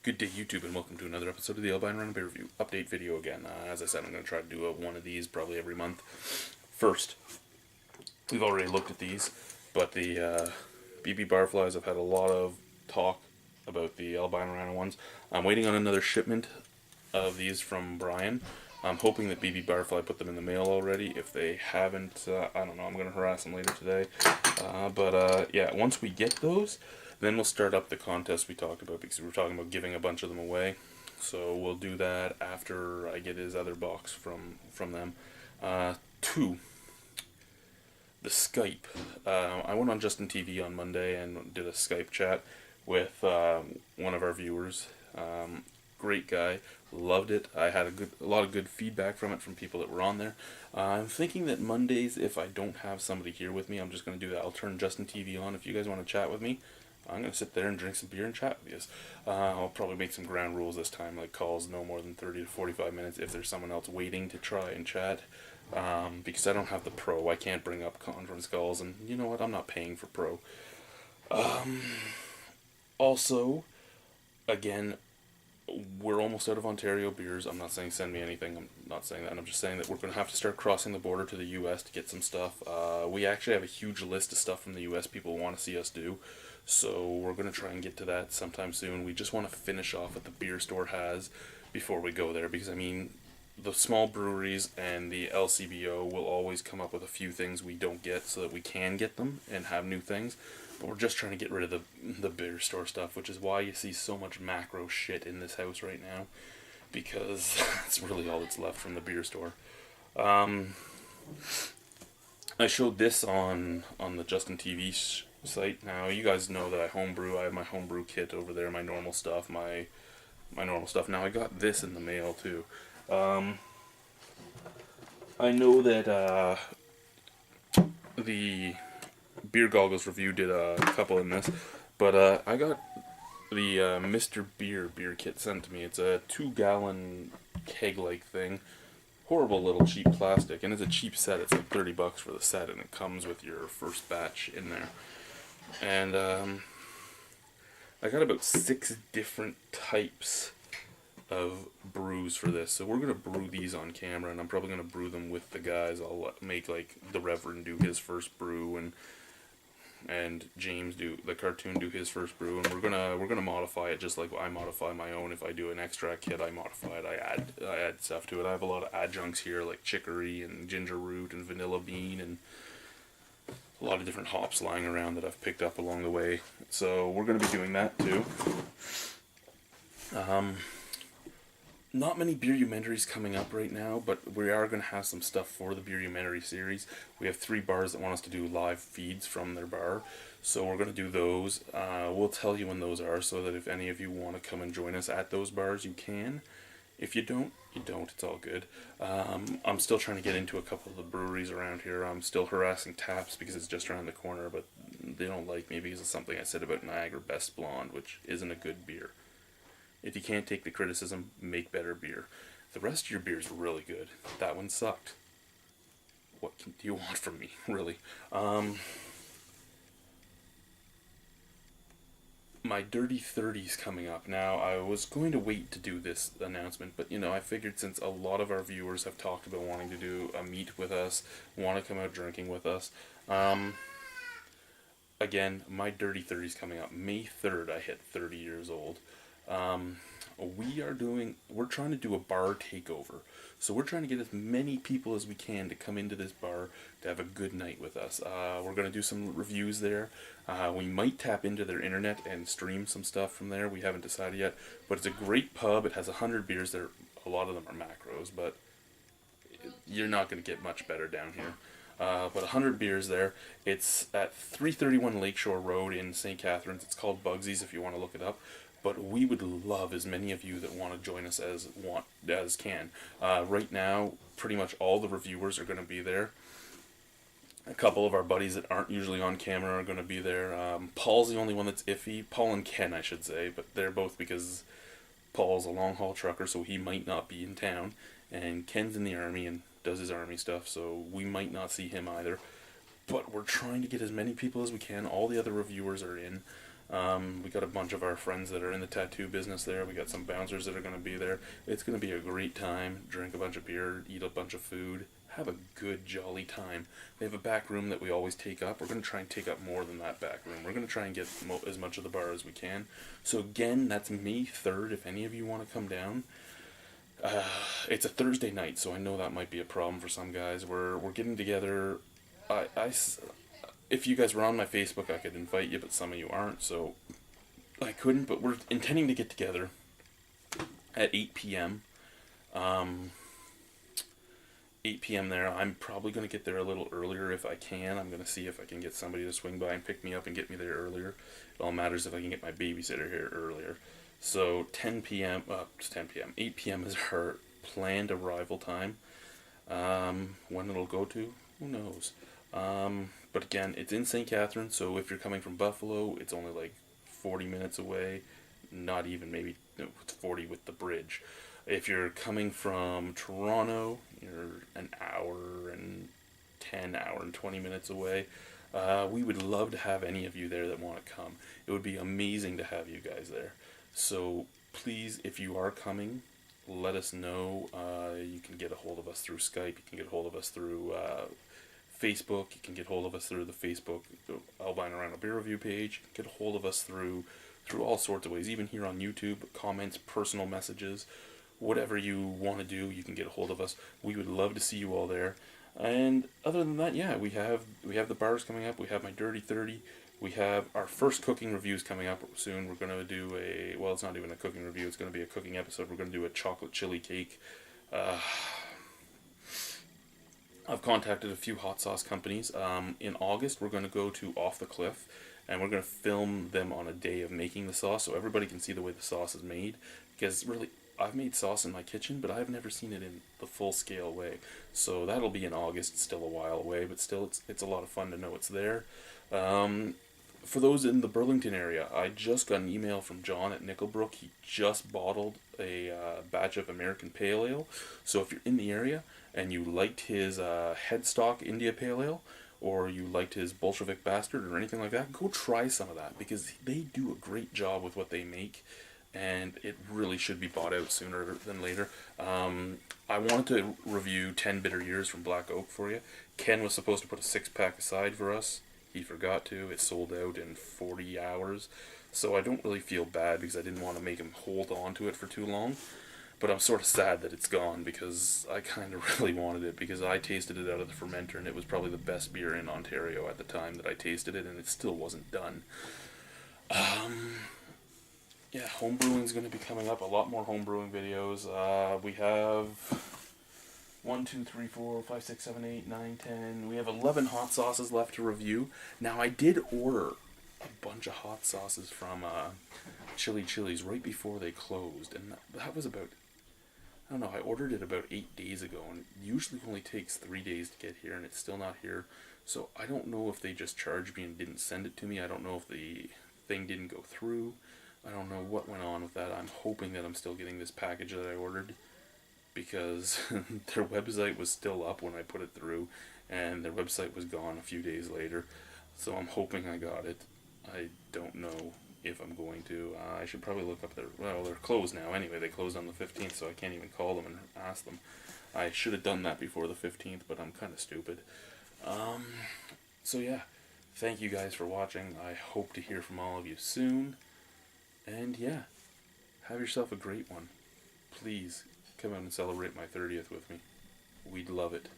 Good day, YouTube, and welcome to another episode of the Albino Rhino beer review update video again. As I said, I'm going to try to do one of these probably every month. First, we've already looked at these, but the BB Barflies, I've had a lot of talk about the Albino Rhino ones. I'm waiting on another shipment of these from Brian. I'm hoping that BB Barfly put them in the mail already. If they haven't, I don't know, I'm going to harass them later today. Yeah, once we get those, then we'll start up the contest we talked about, because we were talking about giving a bunch of them away. So we'll do that after I get his other box from them. Two, the Skype. I went on Justin TV on Monday and did a Skype chat with one of our viewers. Great guy, loved it. I had a lot of good feedback from it from people that were on there. I'm thinking that Mondays, if I don't have somebody here with me, I'm just going to do that. I'll turn Justin TV on. If you guys want to chat with me, I'm going to sit there and drink some beer and chat with you. I'll probably make some ground rules this time, like calls no more than 30 to 45 minutes if there's someone else waiting to try and chat. Because I don't have the Pro. I can't bring up conference calls, and you know what? I'm not paying for Pro. Also, again, we're almost out of Ontario beers. I'm not saying send me anything. I'm not saying that. I'm just saying that we're going to have to start crossing the border to the U.S. to get some stuff. We actually have a huge list of stuff from the U.S. people want to see us do. So we're going to try and get to that sometime soon. We just want to finish off what the beer store has before we go there. Because, I mean, the small breweries and the LCBO will always come up with a few things we don't get so that we can get them and have new things. But we're just trying to get rid of the beer store stuff, which is why you see so much macro shit in this house right now. Because that's really all that's left from the beer store. I showed this on the Justin TV site. Now, you guys know that I homebrew. I have my homebrew kit over there, my normal stuff, my normal stuff. Now, I got this in the mail, too. I know that the Beer Goggles review did a couple in this, but I got the Mr. Beer beer kit sent to me. It's a 2-gallon keg-like thing. Horrible little cheap plastic, and it's a cheap set. It's like $30 for the set, and it comes with your first batch in there. And I got about 6 different types of brews for this. So we're going to brew these on camera, and I'm probably going to brew them with the guys. I'll make, like, the Reverend do his first brew, and James the cartoon do his first brew, and we're gonna modify it just like I modify my own. If I do an extract kit, I modify it. I add stuff to it. I have a lot of adjuncts here, like chicory and ginger root and vanilla bean and a lot of different hops lying around that I've picked up along the way. So we're gonna be doing that too. Not many Beerumentaries coming up right now, but we are going to have some stuff for the Beerumentary series. We have 3 bars that want us to do live feeds from their bar, so we're going to do those. We'll tell you when those are, so that if any of you want to come and join us at those bars, you can. If you don't, you don't. It's all good. I'm still trying to get into a couple of the breweries around here. I'm still harassing Taps because it's just around the corner, but they don't like me because of something I said about Niagara Best Blonde, which isn't a good beer. If you can't take the criticism, make better beer. The rest of your beer is really good. That one sucked. What do you want from me, really? My Dirty 30's coming up. Now, I was going to wait to do this announcement, but, you know, I figured since a lot of our viewers have talked about wanting to do a meet with us, want to come out drinking with us, again, my Dirty 30's coming up. May 3rd, I hit 30 years old. We're trying to do a bar takeover. So we're trying to get as many people as we can to come into this bar to have a good night with us. We're going to do some reviews there. We might tap into their internet and stream some stuff from there. We haven't decided yet. But it's a great pub. It has 100 beers there. A lot of them are macros, but you're not going to get much better down here. But 100 beers there. It's at 331 Lakeshore Road in Saint Catharines. It's called Bugsy's if you want to look it up. But we would love as many of you that want to join us as can. Right now, pretty much all the reviewers are going to be there. A couple of our buddies that aren't usually on camera are going to be there. Paul's the only one that's iffy. Paul and Ken, I should say, but they're both because Paul's a long-haul trucker, so he might not be in town. And Ken's in the Army and does his Army stuff, so we might not see him either. But we're trying to get as many people as we can. All the other reviewers are in. We got a bunch of our friends that are in the tattoo business there. We got some bouncers that are going to be there. It's going to be a great time. Drink a bunch of beer, eat a bunch of food, have a good jolly time. They have a back room that we always take up. We're going to try and take up more than that back room. We're going to try and get as much of the bar as we can. So again, that's May 3rd if any of you want to come down. It's a Thursday night, so I know that might be a problem for some guys. We're getting together. If you guys were on my Facebook, I could invite you, but some of you aren't, so I couldn't. But we're intending to get together at 8 p.m. 8 p.m. there. I'm probably going to get there a little earlier if I can. I'm going to see if I can get somebody to swing by and pick me up and get me there earlier. It all matters if I can get my babysitter here earlier. So 10 p.m. It's 10 p.m. 8 p.m. is our planned arrival time. When it'll go to, who knows? But again, it's in Saint Catharines, so if you're coming from Buffalo, it's only like 40 minutes away. Not even, maybe, no, it's 40 with the bridge. If you're coming from Toronto, you're an hour and 20 minutes away. We would love to have any of you there that want to come. It would be amazing to have you guys there. So please, if you are coming, let us know. You can get a hold of us through Skype. You can get a hold of us through Facebook. You can get a hold of us through the Facebook Albino Rhino Beer Review page. You can get a hold of us through all sorts of ways. Even here on YouTube, comments, personal messages. Whatever you want to do, you can get a hold of us. We would love to see you all there. And other than that, yeah, we have the bars coming up. We have my Dirty 30. We have our first cooking reviews coming up soon. We're going to do well, it's not even a cooking review. It's going to be a cooking episode. We're going to do a chocolate chili cake. I've contacted a few hot sauce companies. In August, we're going to go to Off the Cliff, and we're going to film them on a day of making the sauce so everybody can see the way the sauce is made. Because really, I've made sauce in my kitchen, but I've never seen it in the full-scale way. So that'll be in August. It's still a while away, but still, it's a lot of fun to know it's there. For those in the Burlington area, I just got an email from John at Nickelbrook. He just bottled a batch of American Pale Ale. So if you're in the area and you liked his Headstock India Pale Ale, or you liked his Bolshevik Bastard or anything like that, go try some of that, because they do a great job with what they make. And it really should be bought out sooner than later. I wanted to review 10 Bitter Years from Black Oak for you. Ken was supposed to put a 6-pack aside for us. He forgot to. It sold out in 40 hours. So I don't really feel bad because I didn't want to make him hold on to it for too long. But I'm sort of sad that it's gone because I kind of really wanted it, because I tasted it out of the fermenter and it was probably the best beer in Ontario at the time that I tasted it, and it still wasn't done. Yeah, homebrewing's going to be coming up. A lot more homebrewing videos. We have 1, 2, 3, 4, 5, 6, 7, 8, 9, 10. We have 11 hot sauces left to review. Now, I did order a bunch of hot sauces from Chili Chili's right before they closed, and that was about, I don't know, I ordered it about 8 days ago, and it usually only takes 3 days to get here, and it's still not here. So I don't know if they just charged me and didn't send it to me. I don't know if the thing didn't go through. I don't know what went on with that. I'm hoping that I'm still getting this package that I ordered, because their website was still up when I put it through, and their website was gone a few days later. So I'm hoping I got it. I don't know if I'm going to. I should probably look up they're closed now anyway. They closed on the 15th, so I can't even call them and ask them. I should have done that before the 15th, but I'm kind of stupid. So yeah, thank you guys for watching. I hope to hear from all of you soon. And yeah, have yourself a great one. Please come out and celebrate my 30th with me. We'd love it.